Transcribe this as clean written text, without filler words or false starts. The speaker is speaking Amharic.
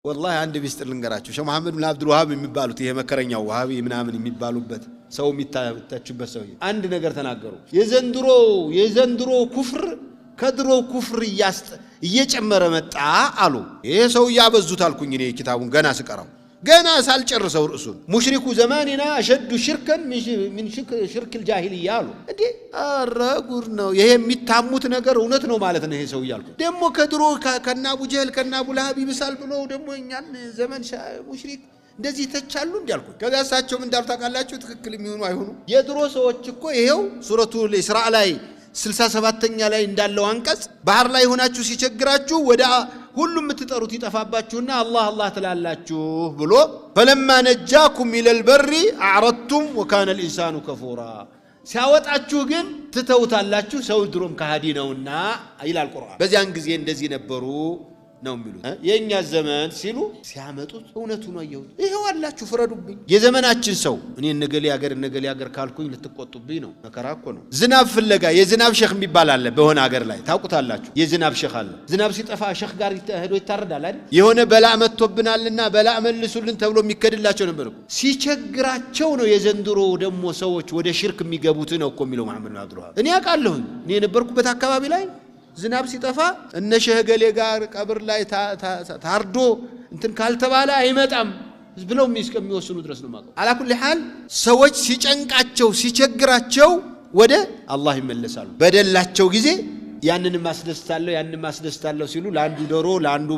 والله عندي بيستر ልንገራችሁ ሸህ መሐመድ ብን አብዱል ወሃብ የሚባሉት ይሄ መከረኛው ወሃቢ ምናምን የሚባሉበት ሰው የሚታችበት ሰው አንድ ነገር ተናገሩ የዘንድሮ ኩፍር ከድሮ ኩፍር እየጨመረ መጣ አሉ ይሄ ሰው ያበዙት አልኩኝ እኔ ኪታቡን ገና ስቀራው ገና ሳልጨርሰው ርዕሱን ሙሽሪኩ ዘማንና አሸዱ ሽርከን من ሽርክ الجاهليه አሉ እንዴ አረጉር ነው ይሄ የሚታሙት ነገር እውነት ነው ማለት ነው ይሄ ሰው ይያልኩ ደሞ ከድሮ ከና አቡ ጀህል ከና አቡ ለሃብ ይብሳል ብሎ ደሞ እኛን ዘመን ሙሽሪክ እንደዚህ ተቻሉ እንዲያልኩ ከዛሳቸውም እንዳልታቃላችሁ ትክክል የሚሆኑ አይሆኑ የድሮ ሰዎች እኮ ይሄው ሱረቱ ኢስራእ ላይ 67ኛ ላይ እንዳለው አንቀጽ ባህር ላይ ሆናችሁ ሲቸግራችሁ ወደ ሁሉም ምትጠሩት ይጠፋባችሁና አላህ ትላላችሁ ብሎ فلما نجاكم الى البر اعرضتم وكان الانسان كفورا ሲያወጣችሁ ግን ትተውታላችሁ ሰው ድሮም ከሃዲ ነውና ይላል ቁርአን በዚያን ጊዜ እንደዚህ ነበሩ ነው የሚሉት የኛ ዘመን ሲሉ ሲያመጡት እውነቱ ነው ይሁን ይሄው አላችሁ ፍረዱብኝ የዘመናችን ሰው እኔ ነገሌ ሀገር ካልኩኝ ልትቆጡብኝ ነው መከራኮ ነው ዝናብ ፍለጋ የዝናብ ሼክ የሚባል አለ በሆነ ሀገር ላይ ታውቁታላችሁ የዝናብ ሼክ አለ ዝናብ ሲጠፋ ሼክ ጋር ሄዶ ይታረዳል አይደል የሆነ በላ መጥቶብናልና በላ መልሱልን ተብሎ የሚከድላቸው ነበር ሲቸግራቸው ነው የዘንድሮ ደሞ ሰዎች ወደ ሽርክ የሚገቡት ነው እኮ የሚለው መሐመድ ብን አብዱል ወሃብ እኔ አውቃለሁ እኔ የነበርኩበት አካባቢ ላይ ዝናብ ሲጠፋ እነ ሸህ ገሌ ጋር ቀብር ላይ ታርዶ እንትን ካልተባለ አይመጣም ብለው የሚወስኑ ድረስ ነው ማለት አላኩል ሐል ሰዎች ሲጨንቃቸው ሲቸግራቸው ወደ አላህ ይመለሳሉ በደላቸው ጊዜ ያንንም ማስደስታለሁ ሲሉ ለአንዱ ዶሮ ለአንዱ